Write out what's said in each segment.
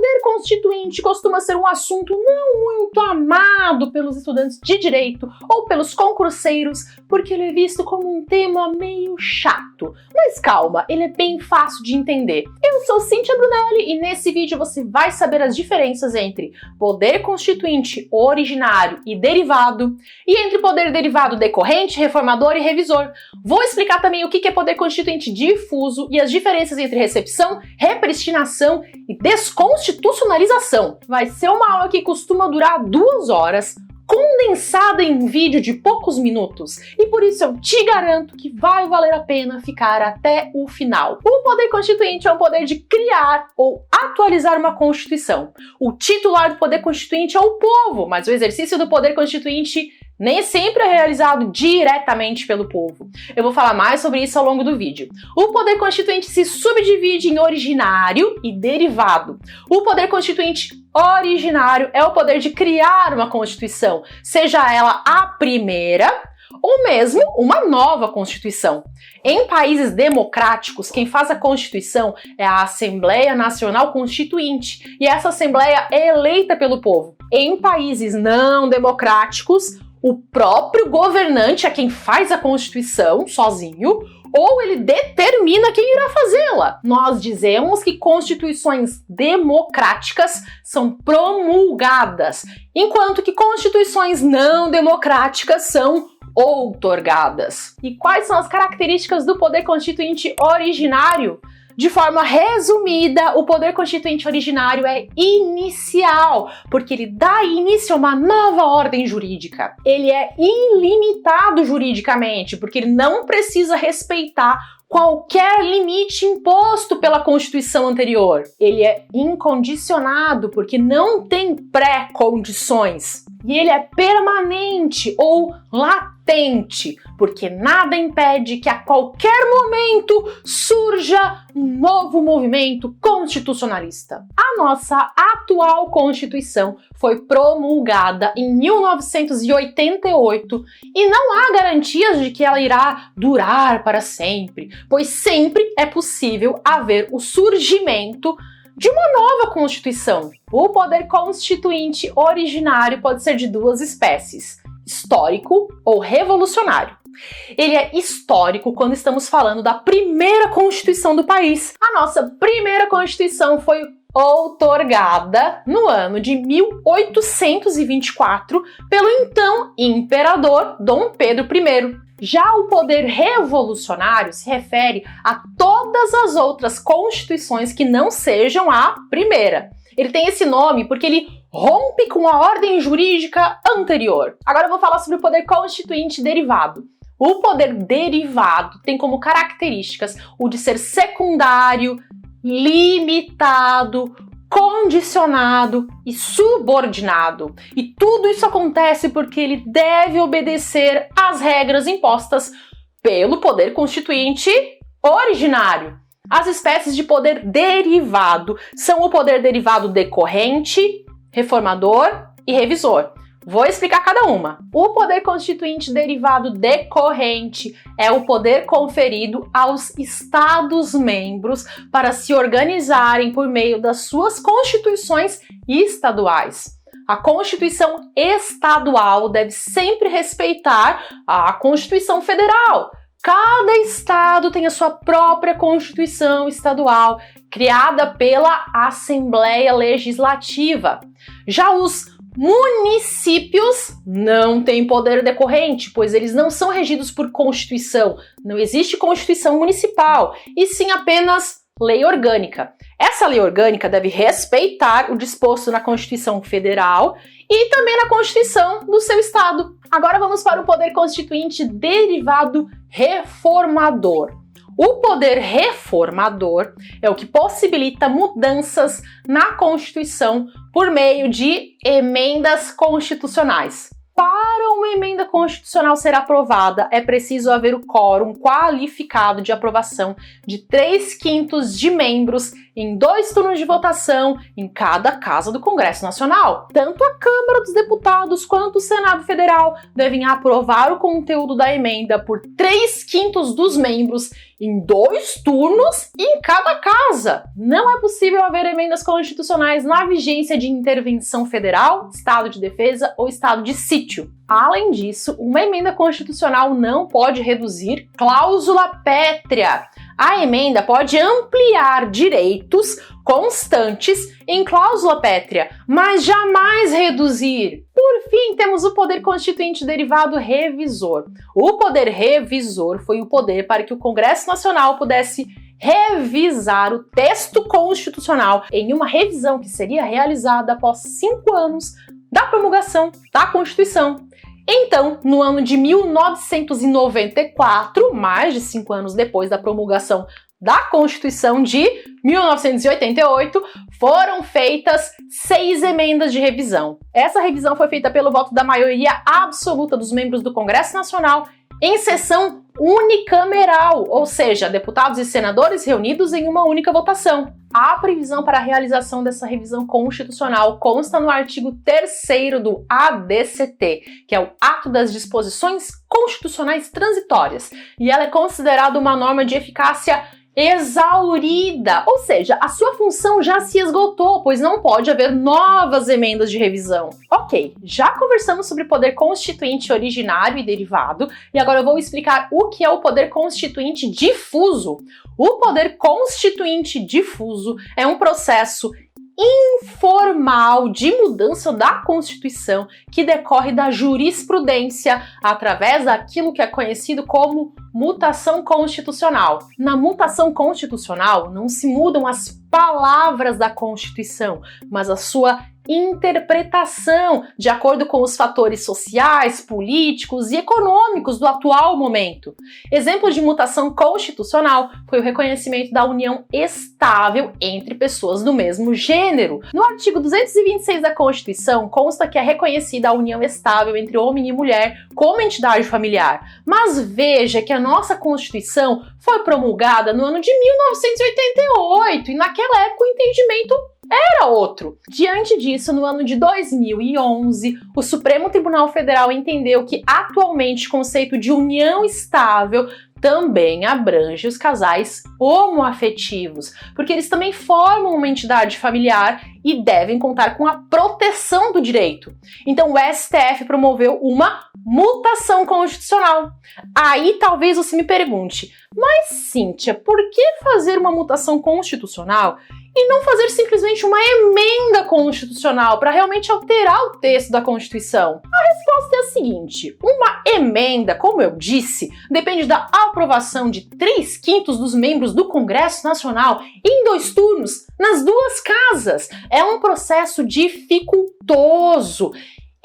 poder constituinte costuma ser um assunto não muito amado pelos estudantes de direito ou pelos concurseiros, porque ele é visto como um tema meio chato. Mas calma, ele é bem fácil de entender. Eu sou Cíntia Brunelli e nesse vídeo você vai saber as diferenças entre poder constituinte originário e derivado e entre poder derivado decorrente, reformador e revisor. Vou explicar também o que é poder constituinte difuso e as diferenças entre recepção, repristinação e desconstitucionalização. Vai ser uma aula que costuma durar 2 horas, condensada em vídeo de poucos minutos, e por isso eu te garanto que vai valer a pena ficar até o final. O poder constituinte é o poder de criar ou atualizar uma constituição. O titular do poder constituinte é o povo, mas o exercício do poder constituinte nem sempre é realizado diretamente pelo povo. Eu vou falar mais sobre isso ao longo do vídeo. O poder constituinte se subdivide em originário e derivado. O poder constituinte originário é o poder de criar uma constituição, seja ela a primeira ou mesmo uma nova constituição. Em países democráticos, quem faz a Constituição é a Assembleia Nacional Constituinte, e essa Assembleia é eleita pelo povo. Em países não democráticos, o próprio governante é quem faz a Constituição sozinho, ou ele determina quem irá fazê-la. Nós dizemos que constituições democráticas são promulgadas, enquanto que constituições não democráticas são outorgadas. E quais são as características do poder constituinte originário? De forma resumida, o poder constituinte originário é inicial, porque ele dá início a uma nova ordem jurídica. Ele é ilimitado juridicamente, porque ele não precisa respeitar qualquer limite imposto pela Constituição anterior. Ele é incondicionado, porque não tem pré-condições. E ele é permanente ou latente, porque nada impede que a qualquer momento surja um novo movimento constitucionalista. A nossa atual Constituição foi promulgada em 1988 e não há garantias de que ela irá durar para sempre, pois sempre é possível haver o surgimento de uma nova Constituição. O poder constituinte originário pode ser de 2 espécies: histórico ou revolucionário. Ele é histórico quando estamos falando da primeira Constituição do país. A nossa primeira Constituição foi outorgada no ano de 1824 pelo então imperador Dom Pedro I. Já o poder revolucionário se refere a todas as outras constituições que não sejam a primeira. Ele tem esse nome porque ele rompe com a ordem jurídica anterior. Agora eu vou falar sobre o poder constituinte derivado. O poder derivado tem como características o de ser secundário, limitado, condicionado e subordinado. E tudo isso acontece porque ele deve obedecer às regras impostas pelo poder constituinte originário. As espécies de poder derivado são o poder derivado decorrente, reformador e revisor. Vou explicar cada uma. O poder constituinte derivado decorrente é o poder conferido aos Estados-membros para se organizarem por meio das suas constituições estaduais. A Constituição estadual deve sempre respeitar a Constituição Federal. Cada estado tem a sua própria Constituição estadual, criada pela Assembleia Legislativa. Já os municípios não têm poder decorrente, pois eles não são regidos por Constituição. Não existe Constituição municipal, e sim apenas lei orgânica. Essa lei orgânica deve respeitar o disposto na Constituição Federal e também na Constituição do seu estado. Agora vamos para o poder constituinte derivado reformador. O poder reformador é o que possibilita mudanças na Constituição por meio de emendas constitucionais. Para uma emenda constitucional ser aprovada, é preciso haver o quórum qualificado de aprovação de 3/5 de membros em 2 turnos de votação em cada casa do Congresso Nacional. Tanto a Câmara dos Deputados quanto o Senado Federal devem aprovar o conteúdo da emenda por 3/5 dos membros em 2 turnos em cada casa. Não é possível haver emendas constitucionais na vigência de intervenção federal, estado de defesa ou estado de sítio. Além disso, uma emenda constitucional não pode reduzir cláusula pétrea. A emenda pode ampliar direitos constantes em cláusula pétrea, mas jamais reduzir. Por fim, temos o poder constituinte derivado revisor. O poder revisor foi o poder para que o Congresso Nacional pudesse revisar o texto constitucional em uma revisão que seria realizada após 5 anos da promulgação da Constituição. Então, no ano de 1994, mais de 5 anos depois da promulgação da Constituição de 1988, foram feitas 6 emendas de revisão. Essa revisão foi feita pelo voto da maioria absoluta dos membros do Congresso Nacional em sessão unicameral, ou seja, deputados e senadores reunidos em uma única votação. A previsão para a realização dessa revisão constitucional consta no artigo 3º do ADCT, que é o Ato das Disposições Constitucionais Transitórias, e ela é considerada uma norma de eficácia exaurida, ou seja, a sua função já se esgotou, pois não pode haver novas emendas de revisão. Ok, já conversamos sobre poder constituinte originário e derivado, e agora eu vou explicar o que é o poder constituinte difuso. O poder constituinte difuso é um processo informal de mudança da Constituição que decorre da jurisprudência através daquilo que é conhecido como mutação constitucional. Na mutação constitucional não se mudam as palavras da Constituição, mas a sua interpretação de acordo com os fatores sociais, políticos e econômicos do atual momento. Exemplo de mutação constitucional foi o reconhecimento da união estável entre pessoas do mesmo gênero. No artigo 226 da Constituição consta que é reconhecida a união estável entre homem e mulher como entidade familiar. Mas veja que a nossa Constituição foi promulgada no ano de 1988 e naquela época o entendimento era outro. Diante disso, no ano de 2011, o Supremo Tribunal Federal entendeu que atualmente o conceito de união estável também abrange os casais homoafetivos, porque eles também formam uma entidade familiar e devem contar com a proteção do direito. Então o STF promoveu uma mutação constitucional. Aí talvez você me pergunte, mas Cíntia, por que fazer uma mutação constitucional e não fazer simplesmente uma emenda constitucional para realmente alterar o texto da Constituição? A resposta é a seguinte: uma emenda, como eu disse, depende da aprovação de 3/5 dos membros do Congresso Nacional em 2 turnos, nas 2 casas. É um processo dificultoso.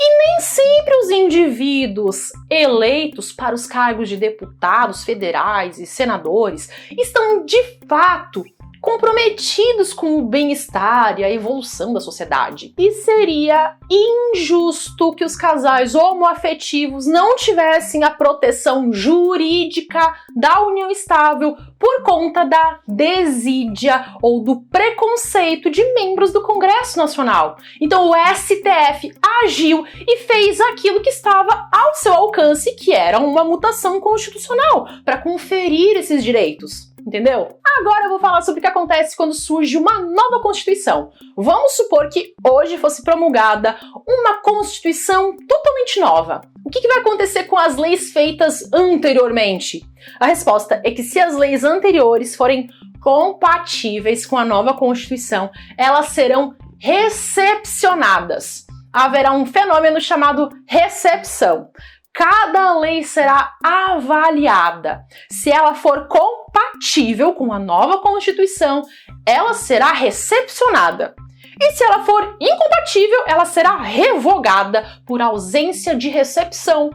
E nem sempre os indivíduos eleitos para os cargos de deputados federais e senadores estão de fato comprometidos com o bem-estar e a evolução da sociedade. E seria injusto que os casais homoafetivos não tivessem a proteção jurídica da união estável por conta da desídia ou do preconceito de membros do Congresso Nacional. Então o STF agiu e fez aquilo que estava ao seu alcance, que era uma mutação constitucional, para conferir esses direitos. Entendeu? Agora eu vou falar sobre o que acontece quando surge uma nova Constituição. Vamos supor que hoje fosse promulgada uma Constituição totalmente nova. O que vai acontecer com as leis feitas anteriormente? A resposta é que se as leis anteriores forem compatíveis com a nova Constituição, elas serão recepcionadas. Haverá um fenômeno chamado recepção. Cada lei será avaliada. Se ela for compatível com a nova Constituição, ela será recepcionada. E se ela for incompatível, ela será revogada por ausência de recepção.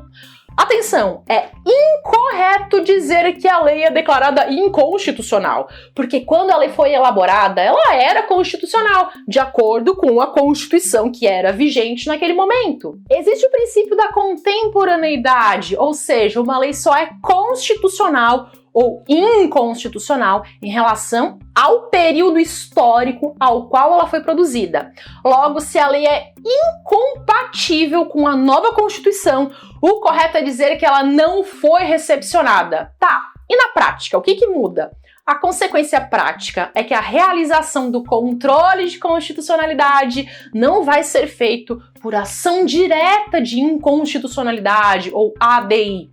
Atenção, é incorreto dizer que a lei é declarada inconstitucional, porque quando a lei foi elaborada, ela era constitucional, de acordo com a Constituição que era vigente naquele momento. Existe o princípio da contemporaneidade, ou seja, uma lei só é constitucional ou inconstitucional em relação ao período histórico ao qual ela foi produzida. Logo, se a lei é incompatível com a nova Constituição, o correto é dizer que ela não foi recepcionada. Tá, e na prática, o que muda? A consequência prática é que a realização do controle de constitucionalidade não vai ser feito por ação direta de inconstitucionalidade, ou ADI,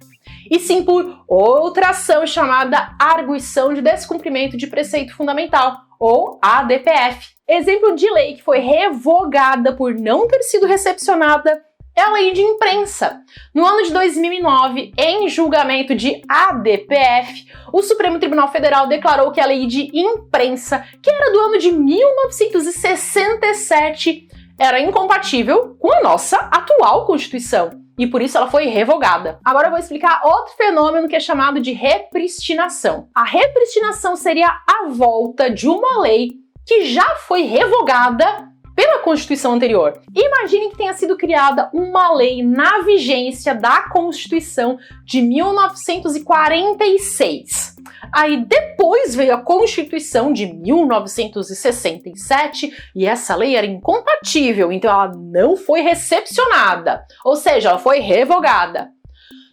e sim por outra ação chamada arguição de descumprimento de preceito fundamental, ou ADPF. Exemplo de lei que foi revogada por não ter sido recepcionada é a lei de imprensa. No ano de 2009, em julgamento de ADPF, o Supremo Tribunal Federal declarou que a lei de imprensa, que era do ano de 1967, era incompatível com a nossa atual Constituição. E por isso ela foi revogada. Agora eu vou explicar outro fenômeno que é chamado de repristinação. A repristinação seria a volta de uma lei que já foi revogada pela Constituição anterior. Imagine que tenha sido criada uma lei na vigência da Constituição de 1946. Aí depois veio a Constituição de 1967 e essa lei era incompatível, então ela não foi recepcionada, ou seja, ela foi revogada.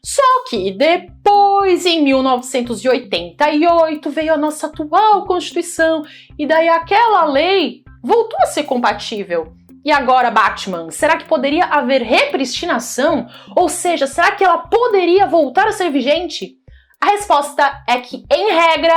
Só que depois, em 1988, veio a nossa atual Constituição e daí aquela lei voltou a ser compatível. E agora, Batman, será que poderia haver repristinação? Ou seja, será que ela poderia voltar a ser vigente? A resposta é que, em regra,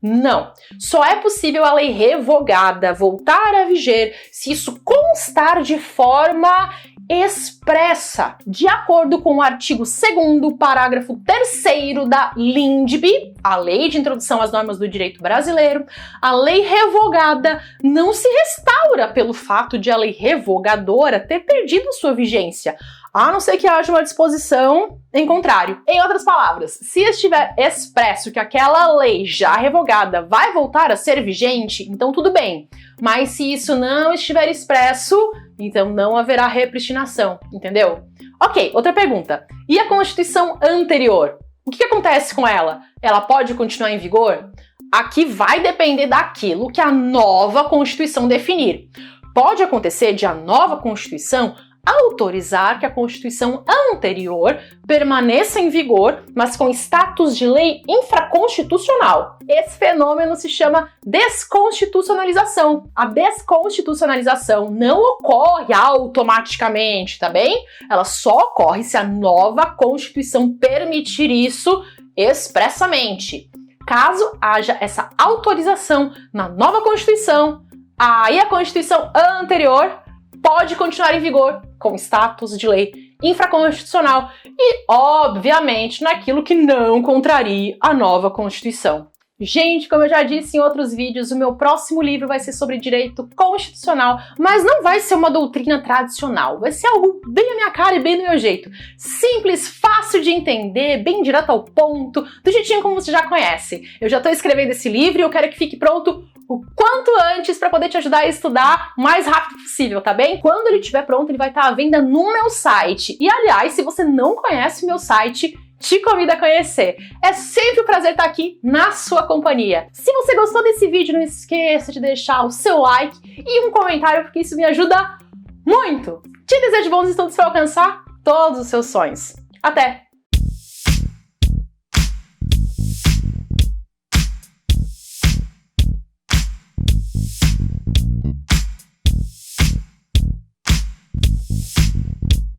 não. Só é possível a lei revogada voltar a viger se isso constar de forma expressa, de acordo com o artigo 2º, parágrafo 3º da LINDB, a Lei de Introdução às Normas do Direito Brasileiro. A lei revogada não se restaura pelo fato de a lei revogadora ter perdido sua vigência, a não ser que haja uma disposição em contrário. Em outras palavras, se estiver expresso que aquela lei já revogada vai voltar a ser vigente, então tudo bem. Mas se isso não estiver expresso, então não haverá repristinação, entendeu? Ok, outra pergunta. E a Constituição anterior? O que acontece com ela? Ela pode continuar em vigor? Aqui vai depender daquilo que a nova Constituição definir. Pode acontecer de a nova Constituição autorizar que a Constituição anterior permaneça em vigor, mas com status de lei infraconstitucional. Esse fenômeno se chama desconstitucionalização. A desconstitucionalização não ocorre automaticamente, tá bem? Ela só ocorre se a nova Constituição permitir isso expressamente. Caso haja essa autorização na nova Constituição, aí a Constituição anterior pode continuar em vigor com status de lei infraconstitucional e, obviamente, naquilo que não contrarie a nova Constituição. Gente, como eu já disse em outros vídeos, o meu próximo livro vai ser sobre direito constitucional, mas não vai ser uma doutrina tradicional, vai ser algo bem à minha cara e bem do meu jeito. Simples, fácil de entender, bem direto ao ponto, do jeitinho como você já conhece. Eu já estou escrevendo esse livro e eu quero que fique pronto o quanto antes para poder te ajudar a estudar o mais rápido possível, tá bem? Quando ele estiver pronto, ele vai estar à venda no meu site. E, aliás, se você não conhece o meu site, te convido a conhecer. É sempre um prazer estar aqui na sua companhia. Se você gostou desse vídeo, não esqueça de deixar o seu like e um comentário, porque isso me ajuda muito. Te desejo bons estudos para alcançar todos os seus sonhos. Até!